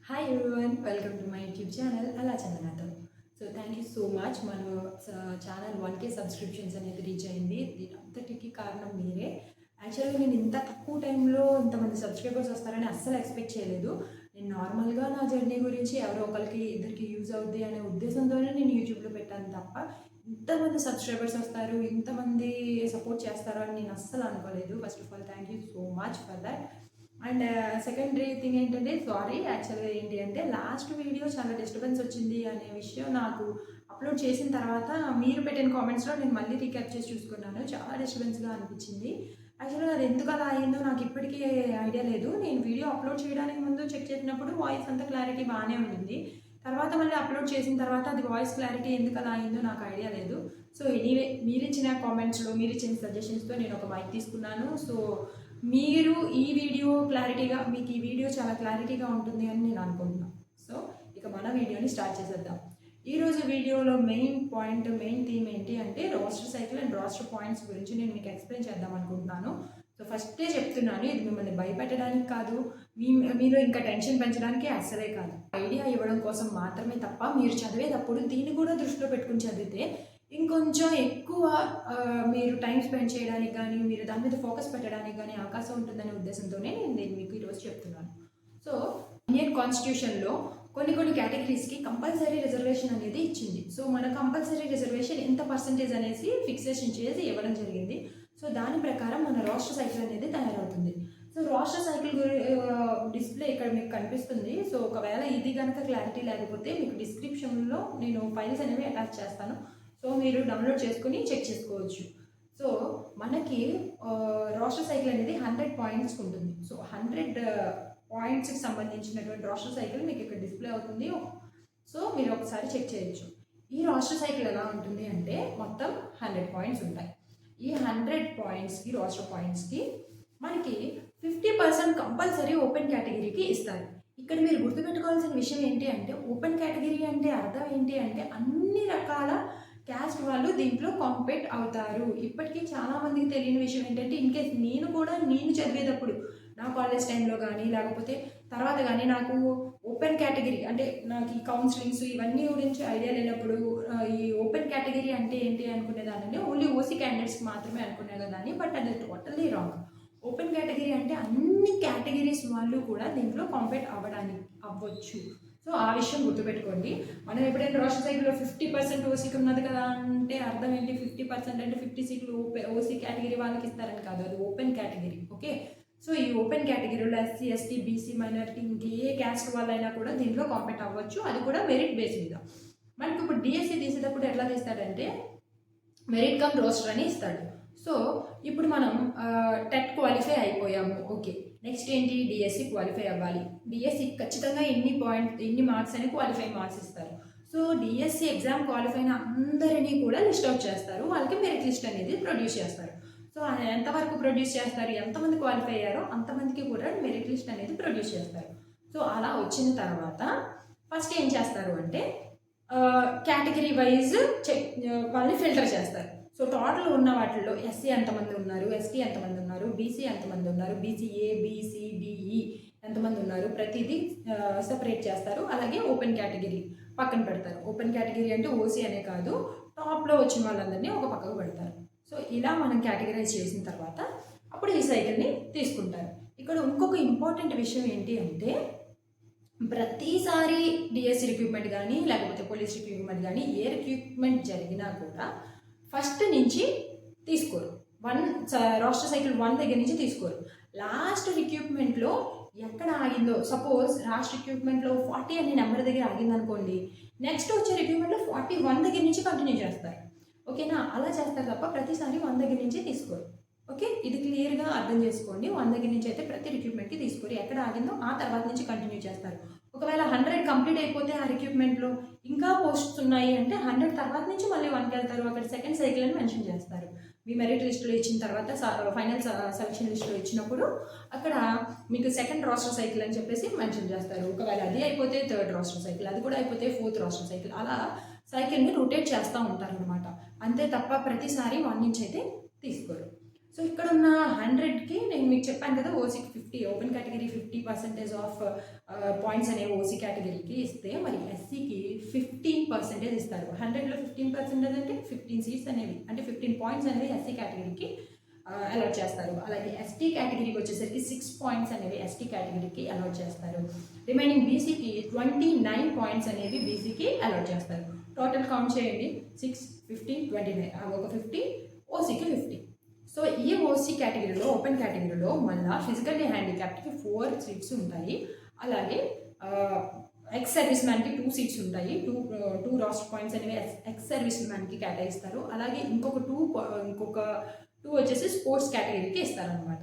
Hi everyone, welcome to my YouTube channel అలా చందనాతో. So thank you so much. మన channel 1K subscriptions అనేది reach అయింది. దీని అంతటికి కారణం మీరే. యాక్చువల్గా నేను ఇంత తక్కువ టైంలో ఇంతమంది సబ్స్క్రైబర్స్ వస్తారని అస్సలు ఎక్స్పెక్ట్ చేయలేదు. నేను నార్మల్గా నా జర్నీ గురించి ఎవరో ఒకరికి ఇద్దరికి యూజ్ అవుద్ది అనే ఉద్దేశంతోనే నేను యూట్యూబ్లో పెట్టాను తప్ప ఇంతమంది సబ్స్క్రైబర్స్ వస్తారు, ఇంతమంది సపోర్ట్ చేస్తారు అని నేను అస్సలు అనుకోలేదు. First of all thank you so much for that. And secondary thing ఏంటంటే, సారీ, యాక్చువల్గా ఏంటి అంటే లాస్ట్ వీడియో చాలా డిస్టర్బెన్స్ వచ్చింది అనే విషయం నాకు అప్లోడ్ చేసిన తర్వాత మీరు పెట్టిన కామెంట్స్లో నేను మళ్ళీ రీక్యాప్ చేసి చూసుకున్నాను. చాలా డిస్టర్బెన్స్గా అనిపించింది. యాక్చువల్గా అది ఎందుకు అలా అయిందో నాకు ఇప్పటికీ ఐడియా లేదు. నేను వీడియో అప్లోడ్ చేయడానికి ముందు చెక్ చేసినప్పుడు వాయిస్ అంతా క్లారిటీ బాగానే ఉండింది. తర్వాత మళ్ళీ అప్లోడ్ చేసిన తర్వాత అది వాయిస్ క్లారిటీ ఎందుకు అలా అయిందో నాకు ఐడియా లేదు. సో ఎనీవే, మీరు ఇచ్చిన కామెంట్స్లో మీరు ఇచ్చిన సజెషన్స్తో నేను ఒక మైక్ తీసుకున్నాను. సో మీరు ఈ వీడియో క్లారిటీగా, మీకు ఈ వీడియో చాలా క్లారిటీగా ఉంటుంది అని నేను అనుకుంటున్నాను. సో ఇక మన వీడియోని స్టార్ట్ చేసేద్దాం. ఈరోజు వీడియోలో మెయిన్ థీమ్ ఏంటి అంటే roster cycle and roster points గురించి నేను మీకు ఎక్స్ప్లెయిన్ చేద్దాం అనుకుంటున్నాను. సో ఫస్టే చెప్తున్నాను, ఇది మిమ్మల్ని భయపెట్టడానికి కాదు, మీలో ఇంకా టెన్షన్ పెంచడానికి అస్సలే కాదు. ఐడియా ఇవ్వడం కోసం మాత్రమే తప్ప మీరు చదివేటప్పుడు దీన్ని కూడా దృష్టిలో పెట్టుకుని చదివితే ఇంకొంచెం ఎక్కువ మీరు టైం స్పెండ్ చేయడానికి కానీ, మీరు దాని మీద ఫోకస్ పెట్టడానికి కానీ అవకాశం ఉంటుందనే ఉద్దేశంతోనే నేను మీకు ఈరోజు చెప్తున్నాను. సో ఇండియన్ కాన్స్టిట్యూషన్లో కొన్ని కేటగిరీస్కి కంపల్సరీ రిజర్వేషన్ అనేది ఇచ్చింది. సో మన కంపల్సరీ రిజర్వేషన్ ఎంత పర్సంటేజ్ అనేసి ఫిక్సేషన్ చేసి ఇవ్వడం జరిగింది. సో దాని ప్రకారం మన రాష్ట్ర సైకిల్ అనేది తయారవుతుంది. సో రాష్ట్ర సైకిల్ డిస్ప్లే ఇక్కడ మీకు కనిపిస్తుంది. సో ఒకవేళ ఇది కనుక క్లారిటీ లేకపోతే మీకు డిస్క్రిప్షన్లో నేను ఫైల్స్ అనేవి అటాచ్ చేస్తాను. సో మీరు డౌన్లోడ్ చేసుకుని చెక్ చేసుకోవచ్చు. సో మనకి రాష్ట్ర సైకిల్ అనేది 100 పాయింట్స్ ఉంటుంది. సో 100 పాయింట్స్కి సంబంధించినటువంటి రాష్ట్ర సైకిల్ మీకు ఇక్కడ డిస్ప్లే అవుతుంది. సో మీరు ఒకసారి చెక్ చేయొచ్చు. ఈ రాష్ట్ర సైకిల్ ఎలా ఉంటుంది అంటే మొత్తం 100 పాయింట్స్ ఉంటాయి. ఈ 100 పాయింట్స్కి, రాష్ట్ర పాయింట్స్కి మనకి 50% కంపల్సరీ ఓపెన్ కేటగిరీకి ఇస్తారు. ఇక్కడ మీరు గుర్తుపెట్టుకోవాల్సిన విషయం ఏంటి అంటే, ఓపెన్ కేటగిరీ అంటే అర్థం ఏంటి అంటే అన్ని రకాల క్యాస్ట్ వాళ్ళు దీంట్లో కాంపీట్ అవుతారు. ఇప్పటికీ చాలామందికి తెలియని విషయం ఏంటంటే, ఇన్ కేస్ నేను చదివేటప్పుడు నా కాలేజ్ టైంలో కానీ లేకపోతే తర్వాత కానీ నాకు ఓపెన్ కేటగిరీ అంటే నాకు ఈ కౌన్సిలింగ్స్ ఇవన్నీ గురించి ఐడియా లేనప్పుడు ఈ ఓపెన్ కేటగిరీ అంటే ఏంటి అనుకునేదాన్ని, ఓన్లీ ఓసీ క్యాండిడేట్స్కి మాత్రమే అనుకునేదాన్ని. బట్ అది టోటల్లీ రాంగ్. ఓపెన్ కేటగిరీ అంటే అన్ని కేటగిరీస్ వాళ్ళు కూడా దీంట్లో కాంపీట్ అవ్వచ్చు. సో ఆ విషయం గుర్తుపెట్టుకోండి. మనం ఎప్పుడైనా రాష్ట్ర సైకిల్లో 50% ఓసీకి ఉన్నది కదా అంటే అర్థం ఏంటి? 50% అంటే 50 సీట్లు ఓసీ కేటగిరీ వాళ్ళకి ఇస్తారని కాదు, అది ఓపెన్ కేటగిరీ. ఓకే, సో ఈ ఓపెన్ కేటగిరీలో ఎస్సీ, ఎస్టీ, బీసీ, మైనారిటీ ఇంకే క్యాస్ట్ వాళ్ళైనా కూడా దీంట్లో కాంపీట్ అవ్వచ్చు. అది కూడా మెరిట్ బేస్ మీద. మనకి ఇప్పుడు డిఎస్సి తీసేటప్పుడు ఎట్లా తీస్తాడంటే మెరిట్ కమ్ రోస్టర్ అని ఇస్తాడు. సో ఇప్పుడు మనం టెట్ క్వాలిఫై అయిపోయాము. ఓకే, నెక్స్ట్ ఏంటి? డిఎస్సి క్వాలిఫై అవ్వాలి. డిఎస్సి ఖచ్చితంగా ఎన్ని మార్క్స్ అని క్వాలిఫై మార్క్స్ ఇస్తారు. సో డిఎస్సి ఎగ్జామ్ క్వాలిఫై అయిన అందరినీ కూడా లిస్ట్ అవుట్ చేస్తారు. వాళ్ళకి మెరిట్ లిస్ట్ అనేది ప్రొడ్యూస్ చేస్తారు. సో ఎంతవరకు ప్రొడ్యూస్ చేస్తారు, ఎంతమంది క్వాలిఫై అయ్యారో అంతమందికి కూడా మెరిట్ లిస్ట్ అనేది ప్రొడ్యూస్ చేస్తారు. సో అలా వచ్చిన తర్వాత ఫస్ట్ ఏం చేస్తారు అంటే కేటగిరీ వైజ్ వాళ్ళని ఫిల్టర్ చేస్తారు. సో టోటల్ ఉన్న వాటిల్లో ఎస్సీ ఎంతమంది ఉన్నారు, ఎస్టీ ఎంతమంది ఉన్నారు, బీసీ ఎంతమంది ఉన్నారు, బీసీఏ, బీసీ, డిఈ ఎంతమంది ఉన్నారు, ప్రతిదీ సెపరేట్ చేస్తారు. అలాగే ఓపెన్ కేటగిరీ పక్కన పెడతారు. ఓపెన్ కేటగిరీ అంటే ఓసీ అనే కాదు, టాప్లో వచ్చిన వాళ్ళందరినీ ఒక పక్కకు పెడతారు. సో ఇలా మనం కేటగిరైజ్ చేసిన తర్వాత అప్పుడు ఈ సైకిల్ని తీసుకుంటారు. ఇక్కడ ఇంకొక ఇంపార్టెంట్ విషయం ఏంటి అంటే, ప్రతిసారి డిఎస్సి రిక్రూట్మెంట్ కానీ లేకపోతే పోలీస్ రిక్రూట్మెంట్ కానీ ఏ రిక్రూట్మెంట్ జరిగినా కూడా ఫస్ట్ నుంచి తీసుకోరు. రాష్ట్ర సైకిల్ 1 దగ్గర నుంచి తీసుకోరు. లాస్ట్ రిక్రూట్మెంట్లో ఎక్కడ ఆగిందో, సపోజ్ లాస్ట్ రిక్రూట్మెంట్లో 40 అనే నెంబర్ దగ్గర ఆగిందనుకోండి, నెక్స్ట్ వచ్చే రిక్రూట్మెంట్లో 41 దగ్గర నుంచి కంటిన్యూ చేస్తారు. ఓకేనా? అలా చేస్తారు తప్ప ప్రతిసారి 1 దగ్గర నుంచి తీసుకోరు. ఓకే, ఇది క్లియర్గా అర్థం చేసుకోండి. 1 దగ్గర నుంచి అయితే ప్రతి రిక్రూట్మెంట్కి తీసుకోరు. ఎక్కడ ఆగిందో ఆ తర్వాత నుంచి కంటిన్యూ చేస్తారు. ఒకవేళ 100 కంప్లీట్ అయిపోతే ఆ రిక్రూట్మెంట్లో ఇంకా పోస్ట్స్ ఉన్నాయి అంటే 100 తర్వాత నుంచి మళ్ళీ 1కి వెళ్తారు. అక్కడ సెకండ్ సైకిల్ అని మెన్షన్ చేస్తారు. మీ మెరిట్ లిస్టులో ఇచ్చిన తర్వాత ఫైనల్ సెలక్షన్ లిస్టులో ఇచ్చినప్పుడు అక్కడ మీకు సెకండ్ రాస్టర్ సైకిల్ అని చెప్పేసి మెన్షన్ చేస్తారు. ఒకవేళ అది అయిపోతే థర్డ్ రాస్టర్ సైకిల్, అది కూడా అయిపోతే ఫోర్త్ రాస్టర్ సైకిల్, అలా సైకిల్ని రొటేట్ చేస్తూ ఉంటారు అనమాట. అంతే తప్ప ప్రతిసారి 1 నుంచి అయితే తీసుకోరు. సో ఇక్కడ ఉన్న 100కి నేను మీకు చెప్పాను కదా ఓసీకి 50, ఓపెన్ కేటగిరీ 50% ఆఫ్ పాయింట్స్ అనేవి ఓసీ కేటగిరీకి ఇస్తే, మరి ఎస్సీకి 15% ఇస్తారు. 100లో 15% అంటే 15 సీట్స్ అనేవి, అంటే 15 పాయింట్స్ అనేవి ఎస్సీ కేటగిరీకి అలాట్ చేస్తారు. అలాగే ఎస్టీ కేటగిరీకి వచ్చేసరికి 6 పాయింట్స్ అనేవి ఎస్టీ కేటగిరీకి అలాట్ చేస్తారు. రిమైనింగ్ బీసీకి 29 పాయింట్స్ అనేవి బీసీకి అలాట్ చేస్తారు. టోటల్ కౌంట్ చేయండి, 6, 15, 29, ఒక 50, ఓసీకి 50. సో ఈ ఓసీ కేటగిరీలో, ఓపెన్ కేటగిరీలో మళ్ళీ ఫిజికల్లీ హ్యాండిక్యాప్డ్కి 4 సీట్స్ ఉంటాయి. అలాగే ఎక్స్ సర్వీస్ మ్యాన్కి 2 సీట్స్ ఉంటాయి. 2 రాస్టర్ పాయింట్స్ అనేవి ఎక్స్ సర్వీస్ మ్యాన్కి కేటాయిస్తారు. అలాగే ఇంకొక 2 వచ్చేసి స్పోర్ట్స్ కేటగిరీకి ఇస్తారనమాట.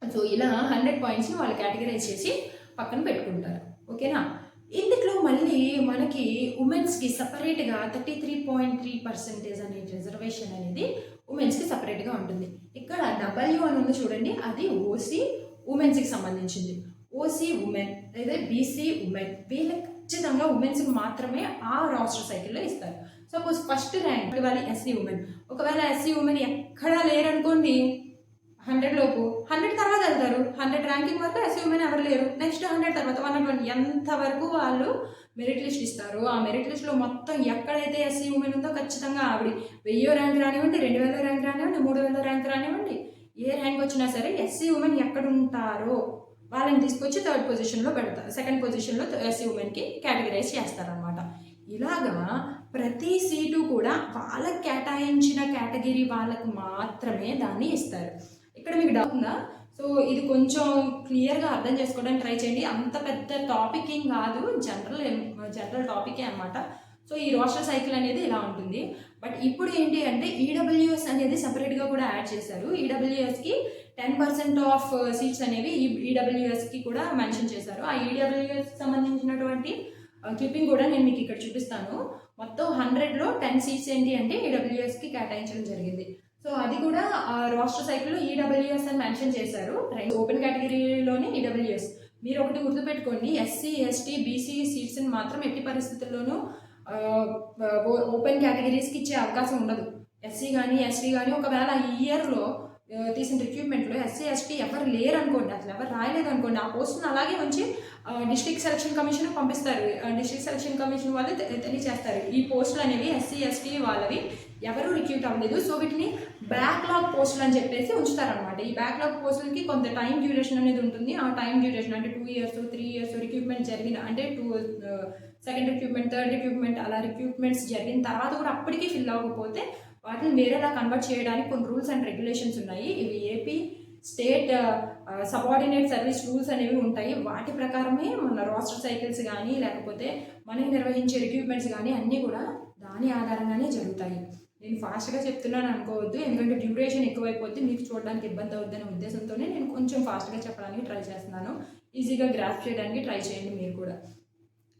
సో ఇలా 100 పాయింట్స్ని వాళ్ళు కేటగిరైజ్ చేసి పక్కన పెట్టుకుంటారు. ఓకేనా? ఇందులో మళ్ళీ మనకి ఉమెన్స్కి సపరేట్గా 33.3% అనే రిజర్వేషన్ అనేది ఉమెన్స్కి సపరేట్గా ఉంటుంది. ఇక్కడ డబ్ల్యూ అని ఉంది చూడండి, అది ఓసీ ఉమెన్స్కి సంబంధించింది. ఓసీ ఉమెన్ లేదా బీసీ ఉమెన్ వీళ్ళకి ఖచ్చితంగా ఉమెన్స్కి మాత్రమే ఆ రాస్టర్ సైకిల్లో ఇస్తారు. సపోజ్ ఫస్ట్ ర్యాంక్ వాళ్ళు ఎస్సీ ఉమెన్, ఒకవేళ ఎస్సీ ఉమెన్ ఎక్కడా లేరనుకోండి 100 లోపు, 100 తర్వాత వెళ్తారు. 100 ర్యాంకింగ్ వరకు ఎస్సీ ఉమెన్ ఎవరు లేరు. నెక్స్ట్ 100 తర్వాత 120 ఎంతవరకు వాళ్ళు మెరిట్ లిస్ట్ ఇస్తారు. ఆ మెరిట్ లిస్ట్లో మొత్తం ఎక్కడైతే ఎస్సీ ఉమెన్ ఉందో ఖచ్చితంగా ఆవిడ 1000 ర్యాంక్ రానివ్వండి, 2000 ర్యాంక్ రానివ్వండి, 3000 ర్యాంక్ రానివ్వండి, ఏ ర్యాంక్ వచ్చినా సరే ఎస్సీ ఉమెన్ ఎక్కడ ఉంటారో వాళ్ళని తీసుకొచ్చి 3rd పొజిషన్లో పెడతారు. 2nd పొజిషన్లో ఎస్సీ ఉమెన్కి కేటగిరైజ్ చేస్తారనమాట. ఇలాగా ప్రతి సీటు కూడా వాళ్ళకి కేటాయించిన కేటగిరీ వాళ్ళకు మాత్రమే దాన్ని ఇస్తారు. ఇక్కడ మీకు డౌట్ ఉందా? సో ఇది కొంచెం క్లియర్గా అర్థం చేసుకోవడానికి ట్రై చేయండి. అంత పెద్ద టాపిక్ ఏం కాదు, జనరల్ టాపికే అనమాట. సో ఈ రోస్టర్ సైకిల్ అనేది ఇలా ఉంటుంది. బట్ ఇప్పుడు ఏంటి అంటే ఈడబ్ల్యూఎస్ అనేది సపరేట్గా కూడా యాడ్ చేశారు. ఈడబ్ల్యూఎస్కి 10% ఆఫ్ సీట్స్ అనేవి ఈడబ్ల్యూఎస్కి కూడా మెన్షన్ చేశారు. ఆ ఈడబ్ల్యూఎస్కి సంబంధించినటువంటి క్లిప్పింగ్ కూడా నేను మీకు ఇక్కడ చూపిస్తాను. మొత్తం 100లో 10 సీట్స్ ఏంటి అంటే ఈడబ్ల్యూఎస్కి కేటాయించడం జరిగింది. సో అది కూడా రాష్ట్ర సైకిల్లో ఈడబ్ల్యూఎస్ అని మెన్షన్ చేశారు. ఓపెన్ కేటగిరీలోనే ఈడబ్ల్యూఎస్. మీరు ఒకటి గుర్తుపెట్టుకోండి, ఎస్సీ, ఎస్టీ, బీసీ సీట్స్ని మాత్రం ఎట్టి పరిస్థితుల్లోనూ ఓపెన్ కేటగిరీస్కి ఇచ్చే అవకాశం ఉండదు. ఎస్సీ కానీ ఎస్టీ కానీ ఒకవేళ ఈ ఇయర్లో తీసిన రిక్రూట్మెంట్లో ఎస్సీ, ఎస్టీ ఎవరు లేరు అనుకోండి, అసలు ఎవరు రాయలేదు అనుకోండి, ఆ పోస్ట్ని అలాగే ఉంచి డిస్ట్రిక్ట్ సెలక్షన్ కమిషన్ పంపిస్తారు. డిస్ట్రిక్ట్ సెలక్షన్ కమిషన్ వాళ్ళు తెలియజేస్తారు ఈ పోస్టులు అనేవి ఎస్సీ, ఎస్టీ వాళ్ళవి ఎవరు రిక్రూట్ అవ్వలేదు. సో వీటిని బ్యాక్లాగ్ పోస్టులు అని చెప్పేసి ఉంచుతారనమాట. ఈ బ్యాక్లాగ్ పోస్టులకి కొంత టైం డ్యూరేషన్ అనేది ఉంటుంది. ఆ టైం డ్యూరేషన్ అంటే 2 years, 3 years రిక్రూట్మెంట్ జరిగిన అంటే 2nd రిక్రూట్మెంట్, 3rd రిక్రూట్మెంట్ అలా రిక్రూట్మెంట్స్ జరిగిన తర్వాత కూడా అప్పటికీ ఫిల్ అవ్వకపోతే వాటిని వేరేలా కన్వర్ట్ చేయడానికి కొన్ని రూల్స్ అండ్ రెగ్యులేషన్స్ ఉన్నాయి. ఇవి AP state subordinate service rules అనేవి ఉంటాయి. వాటి ప్రకారమే మన రాస్టర్ సైకిల్స్ కానీ లేకపోతే మనకి నిర్వహించే రిక్రూట్మెంట్స్ కానీ అన్నీ కూడా దాని ఆధారంగానే జరుగుతాయి. నేను ఫాస్ట్గా చెప్తున్నాను అనుకోవద్దు, ఎందుకంటే డ్యూరేషన్ ఎక్కువైపోద్ది, మీకు చూడడానికి ఇబ్బంది అవుద్దనే ఉద్దేశంతోనే నేను కొంచెం ఫాస్ట్గా చెప్పడానికి ట్రై చేస్తున్నాను. ఈజీగా గ్రాఫ్ చేయడానికి ట్రై చేయండి మీరు కూడా.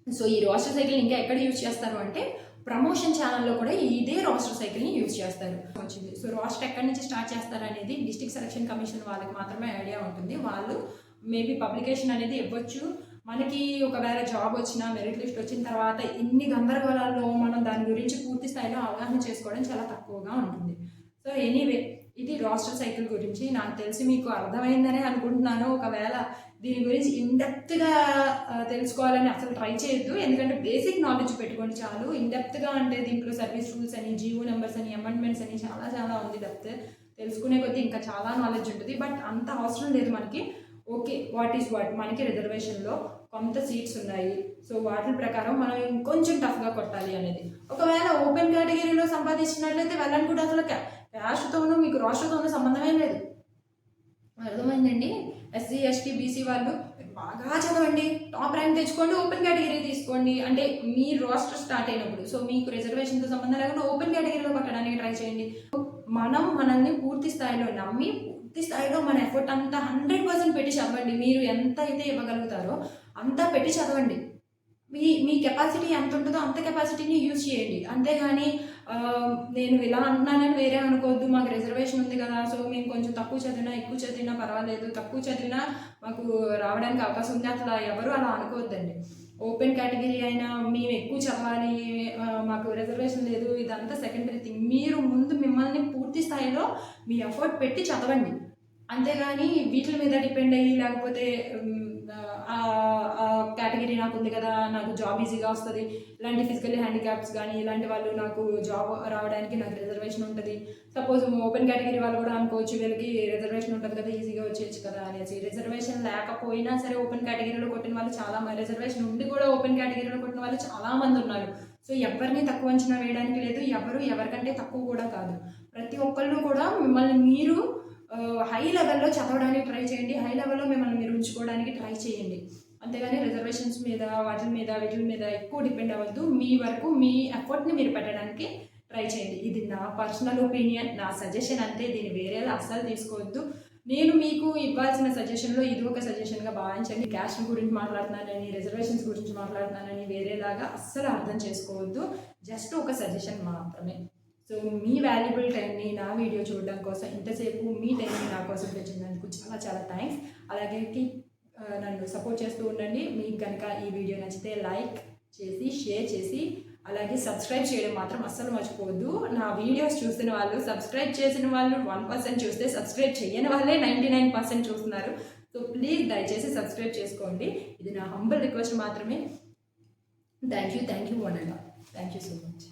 సో ఈ రాస్టర్ సైకిల్ ఇంకా ఎక్కడ యూజ్ చేస్తారు అంటే ప్రమోషన్ ఛానల్లో కూడా ఇదే రాస్టర్ సైకిల్ని యూజ్ చేస్తారు. వచ్చింది. సో రాస్టర్ ఎక్కడి నుంచి స్టార్ట్ చేస్తారు అనేది డిస్ట్రిక్ట్ సెలక్షన్ కమిషన్ వాళ్ళకి మాత్రమే ఐడియా ఉంటుంది. వాళ్ళు మేబీ పబ్లికేషన్ అనేది ఇవ్వచ్చు. మనకి ఒకవేళ జాబ్ వచ్చినా, మెరిట్ లిస్ట్ వచ్చిన తర్వాత ఇన్ని గందరగోళాల్లో మనం దాని గురించి పూర్తి స్థాయిలో అవగాహన చేసుకోవడం చాలా తక్కువగా ఉంటుంది. సో ఎనీవే ఇది రాస్టర్ సైకిల్ గురించి నాకు తెలిసి మీకు అర్థమైందనే అనుకుంటున్నాను. ఒకవేళ దీని గురించి ఇన్డెప్త్గా తెలుసుకోవాలని అసలు ట్రై చేయొద్దు, ఎందుకంటే బేసిక్ నాలెడ్జ్ పెట్టుకోండి చాలు. ఇన్డెప్త్గా అంటే దీంట్లో సర్వీస్ రూల్స్ అని, జీవో నెంబర్స్ అని, అమెండ్మెంట్స్ అని చాలా ఉంది. డెప్త్ తెలుసుకునే కొద్దీ ఇంకా చాలా నాలెడ్జ్ ఉంటుంది. బట్ అంత అవసరం లేదు మనకి. ఓకే, వాట్ ఈస్ వాట్, మనకి రిజర్వేషన్లో కొంత సీట్స్ ఉన్నాయి. సో వాటి ప్రకారం మనం ఇంకొంచెం టఫ్గా కొట్టాలి అనేది. ఒకవేళ ఓపెన్ కేటగిరీలో సంపాదించినట్లయితే వెళ్ళనుకుంటే అసలు క్యాస్ట్తోనూ మీకు రాష్ట్రంతోనూ సంబంధమే లేదు. అర్థమైందండి? ఎస్సీ, ఎస్టీ, బీసీ వాళ్ళు బాగా చదవండి, టాప్ ర్యాంక్ తెచ్చుకోండి, ఓపెన్ కేటగిరీ తీసుకోండి. అంటే మీ రాస్టర్ స్టార్ట్ అయినప్పుడు సో మీకు రిజర్వేషన్తో సంబంధం లేకుండా ఓపెన్ కేటగిరీలో కొట్టడానికి ట్రై చేయండి. మనల్ని పూర్తి స్థాయిలో నమ్మి పూర్తి స్థాయిలో మన ఎఫర్ట్ అంతా 100% పెట్టి చదవండి. మీరు ఎంత అయితే ఇవ్వగలుగుతారో అంతా పెట్టి చదవండి. మీ కెపాసిటీ ఎంత ఉంటుందో అంత కెపాసిటీని యూజ్ చేయండి. అంతేగాని నేను ఇలా అంటున్నానని వేరే అనుకోవద్దు, మాకు రిజర్వేషన్ ఉంది కదా సో మేము కొంచెం తక్కువ చదివినా ఎక్కువ చదివినా పర్వాలేదు, తక్కువ చదివినా మాకు రావడానికి అవకాశం ఉంది, అట్లా ఎవరు అలా అనుకోవద్దండి. ఓపెన్ కేటగిరీ అయినా మేము ఎక్కువ చదవాలి, మాకు రిజర్వేషన్ లేదు, ఇదంతా సెకండరీ థింగ్. మీరు ముందు మిమ్మల్ని పూర్తి స్థాయిలో మీ ఎఫర్ట్ పెట్టి చదవండి. అంతేగాని వీటి మీద డిపెండ్ అయ్యి లేకపోతే కేటగిరీ నాకు ఉంది కదా, నాకు జాబ్ ఈజీగా వస్తుంది, ఇలాంటి ఫిజికల్లీ హ్యాండిక్యాప్స్ కానీ ఇలాంటి వాళ్ళు నాకు జాబ్ రావడానికి నాకు రిజర్వేషన్ ఉంటుంది. సపోజ్ ఓపెన్ కేటగిరీ వాళ్ళు కూడా అనుకోవచ్చు, వీళ్ళకి రిజర్వేషన్ ఉంటుంది కదా, ఈజీగా వచ్చేయచ్చు కదా అనేసి. రిజర్వేషన్ లేకపోయినా సరే ఓపెన్ కేటగిరీలో కొట్టిన వాళ్ళు చాలా మంది, రిజర్వేషన్ ఉండి కూడా ఓపెన్ కేటగిరీలో కొట్టిన వాళ్ళు చాలామంది ఉన్నారు. సో ఎవరిని తక్కువ అంచనా వేయడానికి లేదు, ఎవరికంటే తక్కువ కూడా కాదు. ప్రతి ఒక్కళ్ళు కూడా మిమ్మల్ని మీరు హై లెవెల్లో చదవడానికి ట్రై చేయండి, హై లెవెల్లో మిమ్మల్ని మీరు ఉంచుకోవడానికి ట్రై చేయండి. అంతేగాని రిజర్వేషన్స్ మీద వీటి మీద ఎక్కువ డిపెండ్ అవ్వద్దు. మీ వరకు మీ ఎఫర్ట్ని మీరు పెట్టడానికి ట్రై చేయండి. ఇది నా పర్సనల్ ఒపీనియన్, నా సజెషన్ అంతే, దీన్ని వేరేలా అస్సలు తీసుకోవద్దు. నేను మీకు ఇవ్వాల్సిన సజెషన్లో ఇది ఒక సజెషన్గా భావించండి. క్యాస్ట్ గురించి మాట్లాడుతున్నానని, రిజర్వేషన్స్ గురించి మాట్లాడుతున్నానని వేరేలాగా అస్సలు అర్థం చేసుకోవద్దు. జస్ట్ ఒక సజెషన్ మాత్రమే. సో మీ వాల్యుబుల్ టైంని నా వీడియో చూడడం కోసం, ఇంతసేపు మీ టైంని నా కోసం తెచ్చినందుకు చాలా చాలా థ్యాంక్స్. అలాగే నన్ను సపోర్ట్ చేస్తూ ఉండండి. మీకు కనుక ఈ వీడియో నచ్చితే లైక్ చేసి, షేర్ చేసి, అలాగే సబ్స్క్రైబ్ చేయడం మాత్రం అస్సలు మర్చిపోవద్దు. నా వీడియోస్ చూస్తున్న వాళ్ళు, సబ్స్క్రైబ్ చేసిన వాళ్ళు 1% చూస్తే, సబ్స్క్రైబ్ చేయని వాళ్ళే 99% చూస్తున్నారు. సో ప్లీజ్ దయచేసి సబ్స్క్రైబ్ చేసుకోండి. ఇది నా హంబుల్ రిక్వెస్ట్ మాత్రమే. Thank you one and all. Thank you so much.